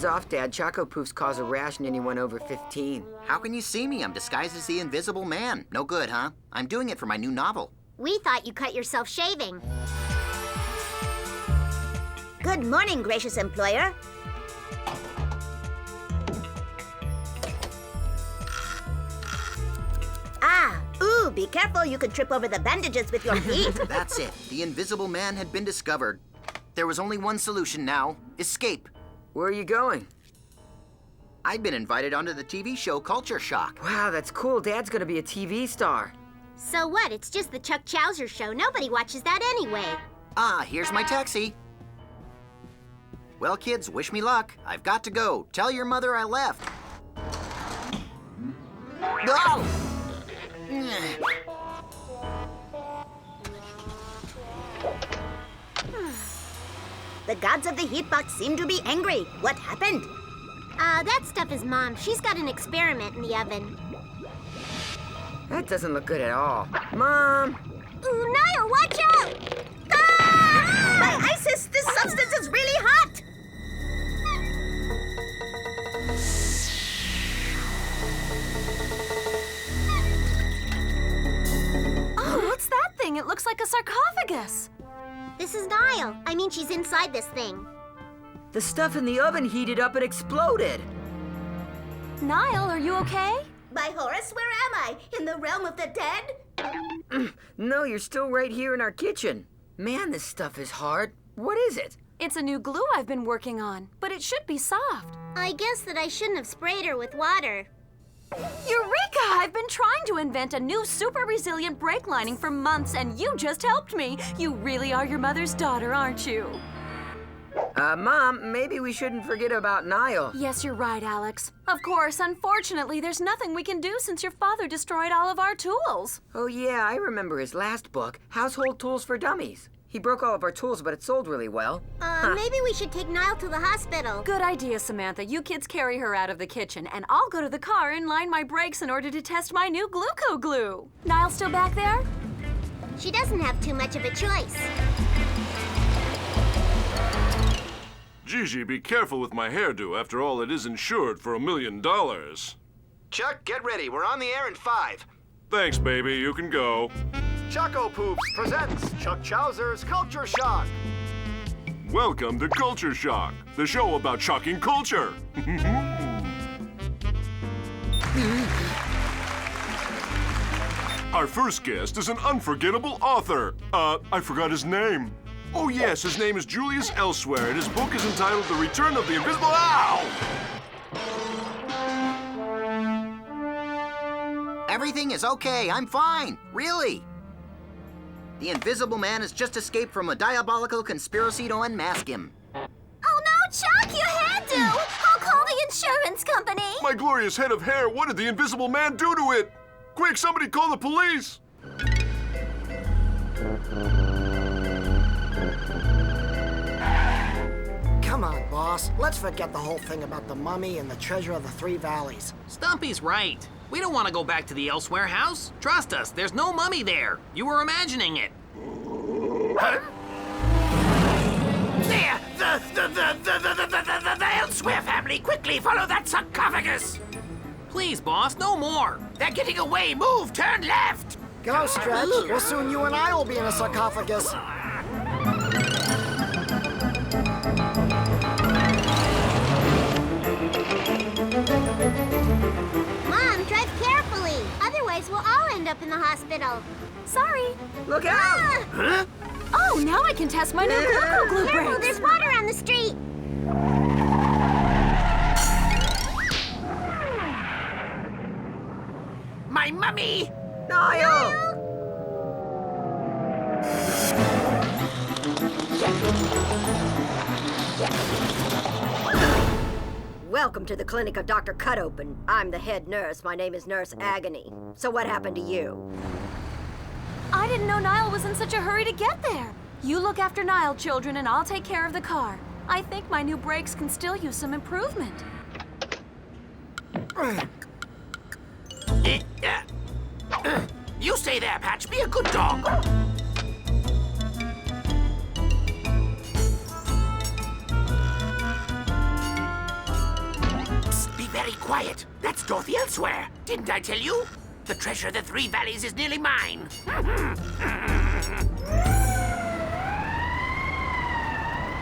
Hands off, Dad. Choco Poofs cause a rash in anyone over 15. How can you see me? I'm disguised as the Invisible Man. No good, huh? I'm doing it for my new novel. We thought you cut yourself shaving. Good morning, gracious employer. Ooh, be careful. You could trip over the bandages with your feet. That's it. The Invisible Man had been discovered. There was only one solution now. Escape. Where are you going? I've been invited onto the TV show Culture Shock. Wow, that's cool. Dad's gonna be a TV star. So what? It's just the Chuck Chowser show. Nobody watches that anyway. Ah, here's my taxi. Well, kids, wish me luck. I've got to go. Tell your mother I left. Oh! The gods of the heat box seem to be angry. What happened? That stuff is Mom. She's got an experiment in the oven. That doesn't look good at all. Mom! Ooh, Niall, watch out! Ah! My Isis, this substance is really hot! Oh, what's that thing? It looks like a sarcophagus. This is Niall. I mean, she's inside this thing. The stuff in the oven heated up and exploded. Niall, are you okay? By Horus, where am I? In the realm of the dead? No, you're still right here in our kitchen. Man, this stuff is hard. What is it? It's a new glue I've been working on, but it should be soft. I guess that I shouldn't have sprayed her with water. Eureka! I've been trying to invent a new super resilient brake lining for months, and you just helped me. You really are your mother's daughter, aren't you? Mom, maybe we shouldn't forget about Niall. Yes, you're right, Alex. Of course, unfortunately, there's nothing we can do since your father destroyed all of our tools. Oh, yeah, I remember his last book, Household Tools for Dummies. He broke all of our tools, but it sold really well. Maybe we should take Niall to the hospital. Good idea, Samantha. You kids carry her out of the kitchen, and I'll go to the car and line my brakes in order to test my new Gluco glue. Niall still back there? She doesn't have too much of a choice. Gigi, be careful with my hairdo. After all, it is insured for $1 million. Chuck, get ready. We're on the air in 5. Thanks, baby. You can go. Choco Poofs presents Chuck Chowser's Culture Shock. Welcome to Culture Shock, the show about shocking culture. Our first guest is an unforgettable author. I forgot his name. Oh, yes, his name is Julius Elsewhere, and his book is entitled The Return of the Invisible... Ow! Everything is okay. I'm fine. Really. The Invisible Man has just escaped from a diabolical conspiracy to unmask him. Oh no, Chuck, your hairdo! I'll call the insurance company. My glorious head of hair, what did the Invisible Man do to it? Quick, somebody call the police! Come on, boss. Let's forget the whole thing about the mummy and the treasure of the Three Valleys. Stumpy's right. We don't want to go back to the Elsewhere house. Trust us, there's no mummy there. You were imagining it. Huh? There! The Elsewhere family! Quickly follow that sarcophagus! Please, boss, no more. They're getting away! Move! Turn left! Go, Stretch. Well, soon you and I will be in a sarcophagus. Mom, drive carefully. Otherwise, we'll all end up in the hospital. Sorry. Look out! Huh? Oh, now I can test my new Gluco glue Careful, brakes. there's water on the street. My mummy! Niall! Welcome to the clinic of Dr. Cutopen. I'm the head nurse. My name is Nurse Agony. So what happened to you? I didn't know Niall was in such a hurry to get there. You look after Niall, children, and I'll take care of the car. I think my new brakes can still use some improvement. You stay there, Patch. Be a good dog. very quiet. That's Dorothy Elsewhere. Didn't I tell you? The treasure of the Three Valleys is nearly mine.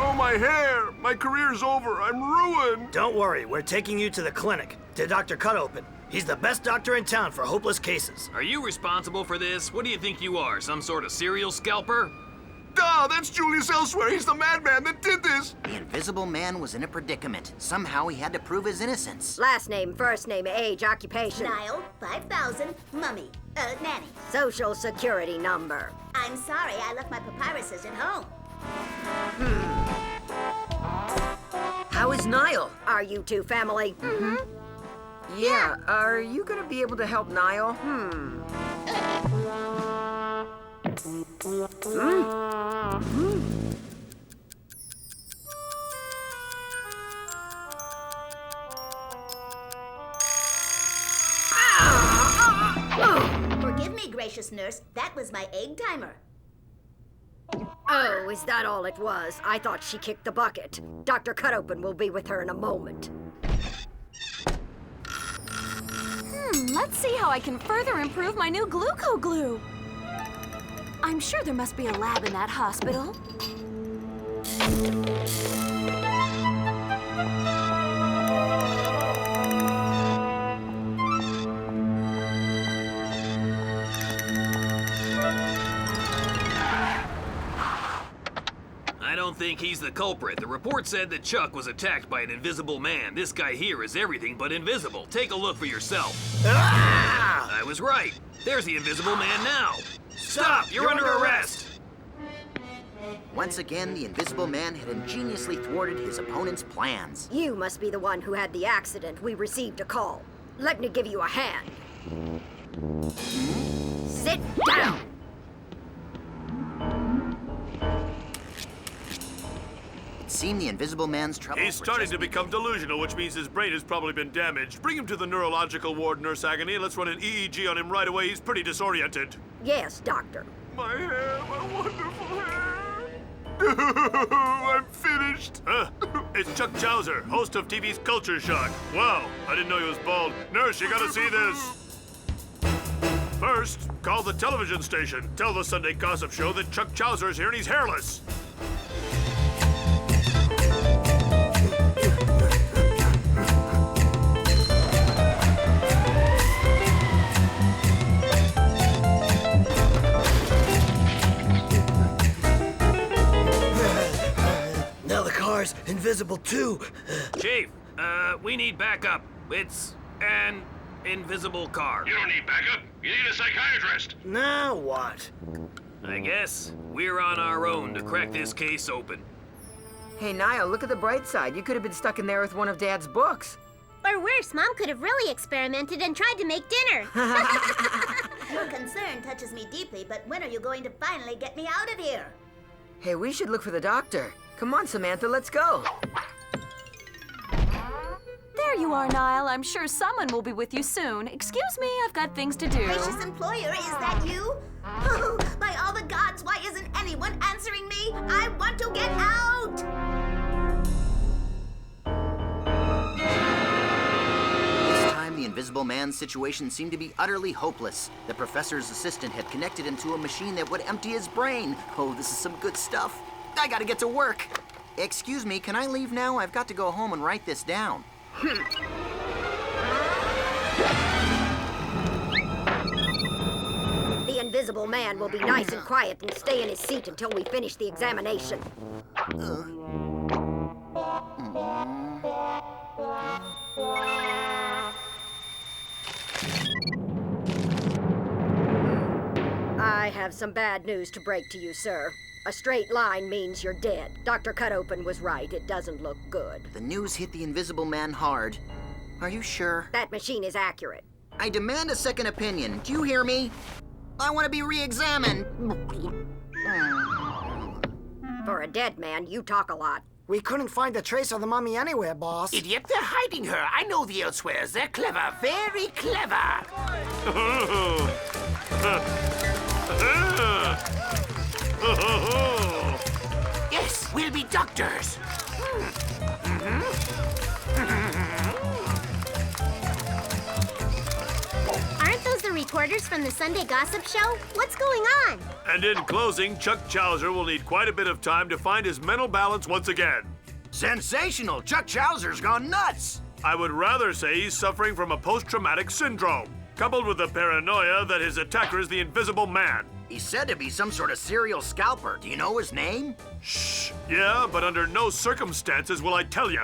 Oh, my hair! My career's over. I'm ruined. Don't worry, we're taking you to the clinic, to Dr. Cutopen. He's the best doctor in town for hopeless cases. Are you responsible for this? What do you think you are, some sort of serial scalper? Duh, that's Julius Elsewhere. He's the madman that did this. The Invisible Man was in a predicament. Somehow he had to prove his innocence. Last name, first name, age, occupation. Niall, 5,000, mummy, Nanny. Social security number. I'm sorry, I left my papyruses at home. How is Niall? Are you two family? Mm-hmm. Yeah, are you gonna be able to help Niall? Forgive me, gracious nurse. That was my egg timer. Oh, is that all it was? I thought she kicked the bucket. Dr. Cutopen will be with her in a moment. Let's see how I can further improve my new gluco glue. I'm sure there must be a lab in that hospital. I don't think he's the culprit. The report said that Chuck was attacked by an invisible man. This guy here is everything but invisible. Take a look for yourself. Ah! I was right. There's the invisible man now. Stop! You're under arrest! Once again, the Invisible Man had ingeniously thwarted his opponent's plans. You must be the one who had the accident. We received a call. Let me give you a hand. Sit down. It seemed the Invisible Man's trouble. He's starting to become delusional, which means his brain has probably been damaged. Bring him to the neurological ward, Nurse Agony, and let's run an EEG on him right away. He's pretty disoriented. Yes, doctor. My hair, my wonderful hair. I'm finished. It's Chuck Chowser, host of TV's Culture Shock. Wow, I didn't know he was bald. Nurse, you gotta see this. First, call the television station. Tell the Sunday Gossip Show that Chuck Chowser's here and he's hairless. Now the car's invisible too. Chief, we need backup. It's an invisible car. You don't need backup. You need a psychiatrist. Now what? I guess we're on our own to crack this case open. Hey, Niall, look at the bright side. You could have been stuck in there with one of Dad's books. Or worse, Mom could have really experimented and tried to make dinner. Your concern touches me deeply, but when are you going to finally get me out of here? Hey, we should look for the doctor. Come on, Samantha, let's go. There you are, Niall. I'm sure someone will be with you soon. Excuse me, I've got things to do. Gracious employer, is that you? Oh, by all the gods, why isn't anyone answering me? I want to get out! This time, the Invisible Man's situation seemed to be utterly hopeless. The professor's assistant had connected him to a machine that would empty his brain. Oh, this is some good stuff. I gotta get to work. Excuse me, can I leave now? I've got to go home and write this down. The Invisible Man will be nice and quiet and stay in his seat until we finish the examination. I have some bad news to break to you, sir. A straight line means you're dead. Dr. Cutopen was right. It doesn't look good. The news hit the Invisible Man hard. Are you sure? That machine is accurate. I demand a second opinion. Do you hear me? I want to be re-examined. For a dead man, you talk a lot. We couldn't find a trace of the mummy anywhere, boss. Idiot, they're hiding her. I know the Elsewheres. They're clever, very clever. Yes, we'll be doctors. reporters from the Sunday Gossip Show? What's going on? And in closing, Chuck Chowser will need quite a bit of time to find his mental balance once again. Sensational! Chuck Chowser's gone nuts! I would rather say he's suffering from a post-traumatic syndrome, coupled with the paranoia that his attacker is the Invisible Man. He's said to be some sort of serial scalper. Do you know his name? Shh. Yeah, but under no circumstances will I tell you.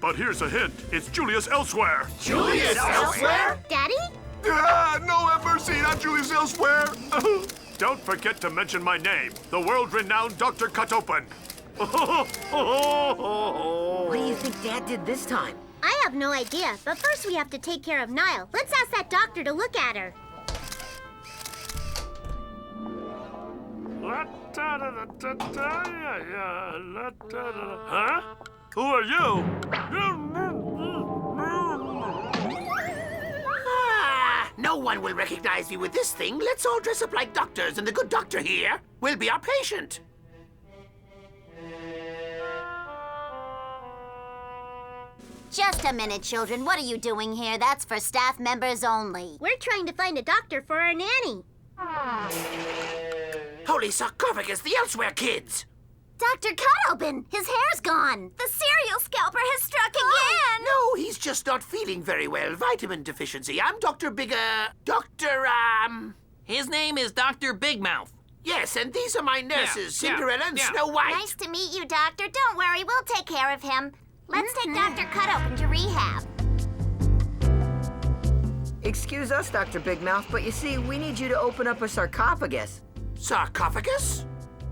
But here's a hint. It's Julius Elsewhere. Julius Elsewhere? Daddy? No, have mercy, not Julius Elsewhere. Don't forget to mention my name, the world-renowned Dr. Cutopen. What do you think Dad did this time? I have no idea, but first we have to take care of Niall. Let's ask that doctor to look at her. Huh? Who are you? No one will recognize me with this thing. Let's all dress up like doctors, and the good doctor here will be our patient. Just a minute, children. What are you doing here? That's for staff members only. We're trying to find a doctor for our nanny. Holy sarcophagus, the Elsewhere kids! Dr. Cutopen! His hair's gone! The serial scalper has struck again! No, he's just not feeling very well. Vitamin deficiency. I'm Dr. His name is Dr. Big Mouth. Yes, and these are my nurses, Cinderella and Snow White. Nice to meet you, Doctor. Don't worry, we'll take care of him. Let's take Dr. Cutopen to rehab. Excuse us, Dr. Big Mouth, but you see, we need you to open up a sarcophagus. Sarcophagus?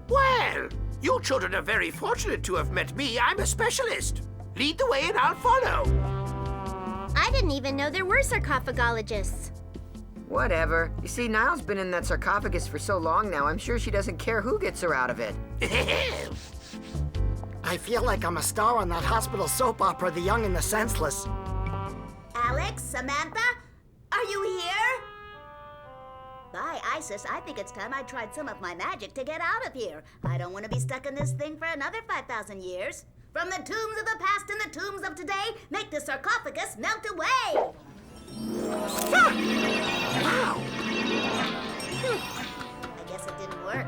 Well, you children are very fortunate to have met me. I'm a specialist. Lead the way and I'll follow. I didn't even know there were sarcophagologists. Whatever. You see, Niall's been in that sarcophagus for so long now, I'm sure she doesn't care who gets her out of it. I feel like I'm a star on that hospital soap opera, The Young and the Senseless. Alex, Samantha, are you here? By Isis, I think it's time I tried some of my magic to get out of here. I don't want to be stuck in this thing for another 5,000 years. From the tombs of the past and the tombs of today, make the sarcophagus melt away. Wow! I guess it didn't work.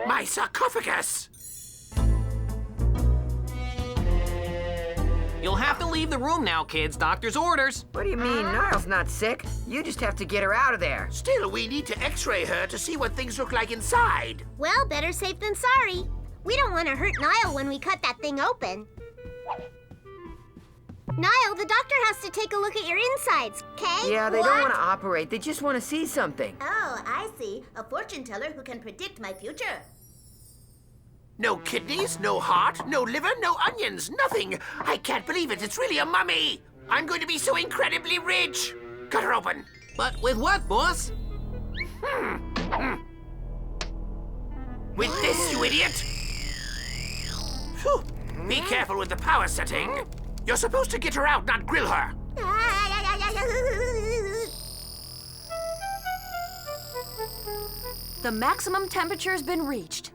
My sarcophagus! You'll have to leave the room now, kids. Doctor's orders. What do you mean? Niall's not sick. You just have to get her out of there. Still, we need to x-ray her to see what things look like inside. Well, better safe than sorry. We don't want to hurt Niall when we cut that thing open. Niall, the doctor has to take a look at your insides, okay? Yeah, they don't want to operate. They just want to see something. Oh, I see. A fortune teller who can predict my future. No kidneys, no heart, no liver, no onions, nothing. I can't believe it. It's really a mummy. I'm going to be so incredibly rich. Cut her open. But with what, boss? With this, you idiot. Phew. Be careful with the power setting. You're supposed to get her out, not grill her. The maximum temperature has been reached.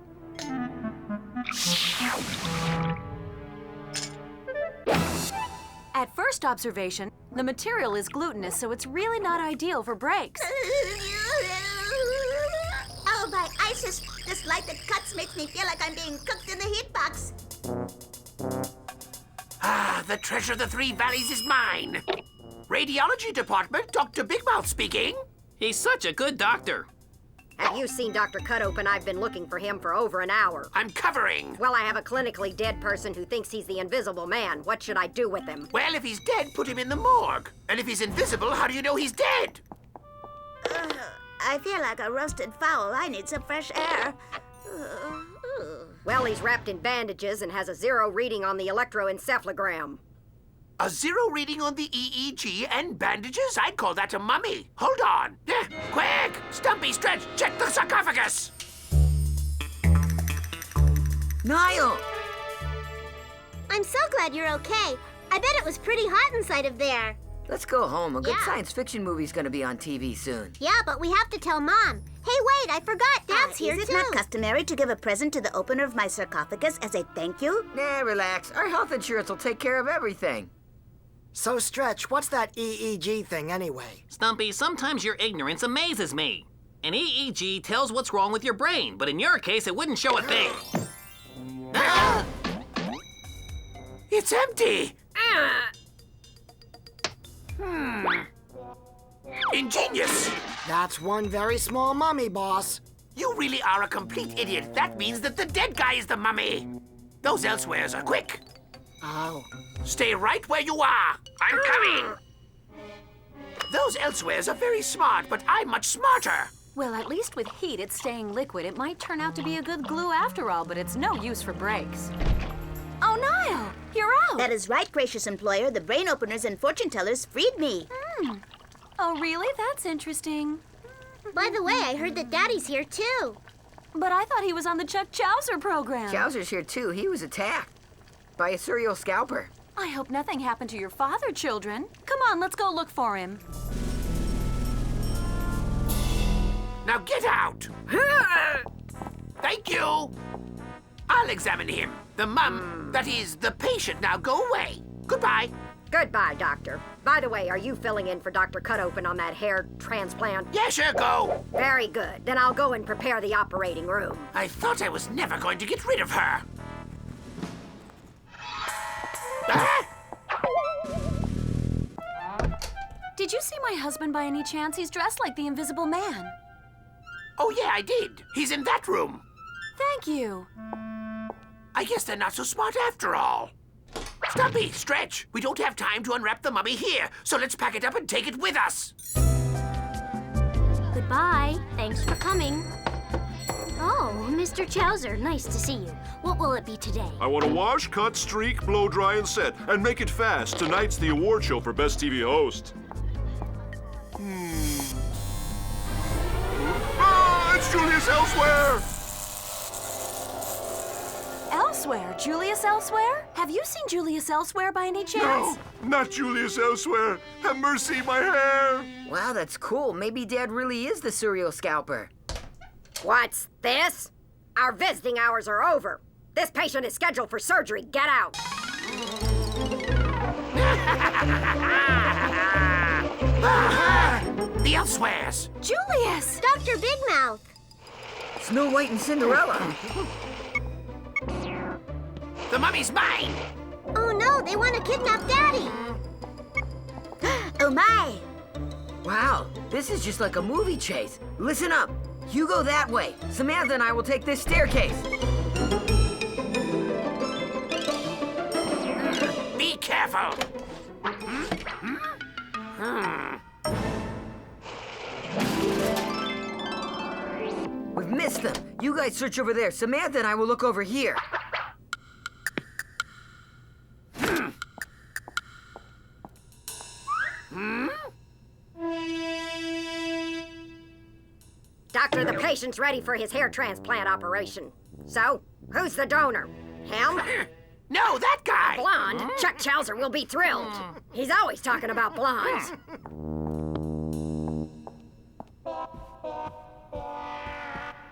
At first observation, the material is glutinous, so it's really not ideal for breaks. Oh, by Isis, this light that cuts makes me feel like I'm being cooked in the heat box. Ah, the treasure of the Three Valleys is mine. Radiology department, Dr. Big Mouth speaking. He's such a good doctor. Have you seen Dr. Cutopen? I've been looking for him for over an hour. I'm covering. Well, I have a clinically dead person who thinks he's the Invisible Man. What should I do with him? Well, if he's dead, put him in the morgue. And if he's invisible, how do you know he's dead? I feel like a roasted fowl. I need some fresh air. Well, he's wrapped in bandages and has a 0 reading on the electroencephalogram. A 0 reading on the EEG and bandages? I'd call that a mummy. Hold on. Quick! Stumpy, Stretch, check the sarcophagus! Niall! I'm so glad you're okay. I bet it was pretty hot inside of there. Let's go home. A good Yeah. science fiction movie's gonna be on TV soon. Yeah, but we have to tell Mom. Hey, wait, I forgot. Dad's here, Is it too. not customary to give a present to the opener of my sarcophagus as a thank you? Nah, relax. Our health insurance will take care of everything. So, Stretch, what's that EEG thing anyway? Stumpy, sometimes your ignorance amazes me. An EEG tells what's wrong with your brain, but in your case, it wouldn't show a thing. It's empty! Ingenious! That's one very small mummy, boss. You really are a complete idiot. That means that the dead guy is the mummy. Those elsewheres are quick. Oh. Stay right where you are. I'm coming. Those elsewheres are very smart, but I'm much smarter. Well, at least with heat, it's staying liquid. It might turn out to be a good glue after all, but it's no use for brakes. Oh, Niall, you're out. That is right, gracious employer. The brain openers and fortune tellers freed me. Oh, really? That's interesting. By the way, I heard that Daddy's here, too. But I thought he was on the Chuck Chowser program. Chowser's here, too. He was attacked by a serial scalper. I hope nothing happened to your father, children. Come on, let's go look for him. Now get out! Thank you! I'll examine him. The that is, the patient. Now go away. Goodbye. Goodbye, Doctor. By the way, are you filling in for Dr. Cutopen on that hair transplant? Yeah, sure, go. Very good. Then I'll go and prepare the operating room. I thought I was never going to get rid of her. Ah! Did you see my husband by any chance? He's dressed like the Invisible Man. Oh, yeah, I did. He's in that room. Thank you. I guess they're not so smart after all. Stumpy, Stretch, we don't have time to unwrap the mummy here, so let's pack it up and take it with us. Goodbye. Thanks for coming. Oh, Mr. Chowser, nice to see you. What will it be today? I want to wash, cut, streak, blow dry, and set. And make it fast. Tonight's the award show for Best TV Host. Ah, it's Julius Elsewhere! Elsewhere? Julius Elsewhere? Have you seen Julius Elsewhere by any chance? No, not Julius Elsewhere. Have mercy, my hair. Wow, that's cool. Maybe Dad really is the serial scalper. What's this? Our visiting hours are over. This patient is scheduled for surgery. Get out. The Elsewheres. Julius! Dr. Big Mouth. Snow White and Cinderella. The mummy's mine. Oh, no, they want to kidnap Daddy. Oh, my. Wow, this is just like a movie chase. Listen up. You go that way. Samantha and I will take this staircase. Be careful. We've missed them. You guys search over there. Samantha and I will look over here. Doctor, the patient's ready for his hair transplant operation. So, who's the donor? Him? No, that guy. Blonde? Chuck Chowser will be thrilled. He's always talking about blondes.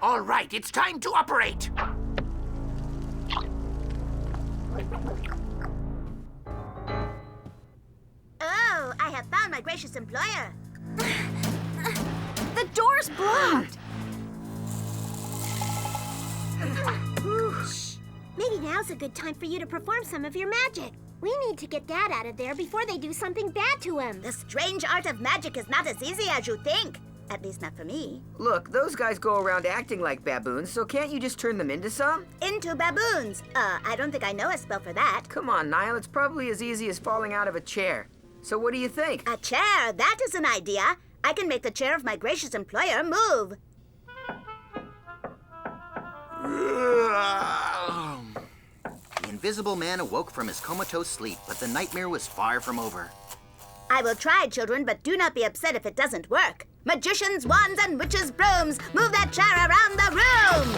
All right, it's time to operate. Oh, I have found my gracious employer. The door's blocked. Shh. Maybe now's a good time for you to perform some of your magic. We need to get Dad out of there before they do something bad to him. The strange art of magic is not as easy as you think. At least not for me. Look, those guys go around acting like baboons, so can't you just turn them into some? Into baboons. I don't think I know a spell for that. Come on, Niall. It's probably as easy as falling out of a chair. So what do you think? A chair, that is an idea. I can make the chair of my gracious employer move. The Invisible Man awoke from his comatose sleep, but the nightmare was far from over. I will try, children, but do not be upset if it doesn't work. Magicians, wands, and witches' brooms, move that chair around the room!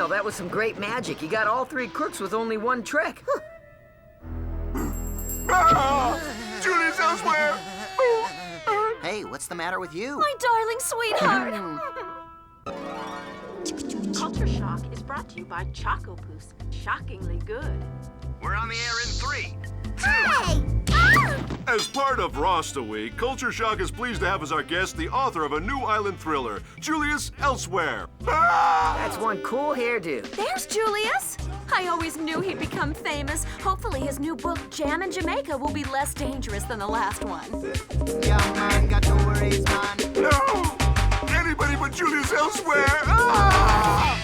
Niall, that was some great magic. You got all 3 crooks with only 1 trick. Ah! Julius Elsewhere! Hey, what's the matter with you? My darling sweetheart. Culture Shock is brought to you by Choco Poos. Shockingly good. We're on the air in 3, 2. Hey! As part of Rasta Week, Culture Shock is pleased to have as our guest the author of a new island thriller, Julius Elsewhere. Ah! That's one cool hairdo. There's Julius. I always knew he'd become famous. Hopefully his new book, Jam in Jamaica, will be less dangerous than the last one. Yeah, man, got no worries, man. No! Anybody but Julius Elsewhere! Ah!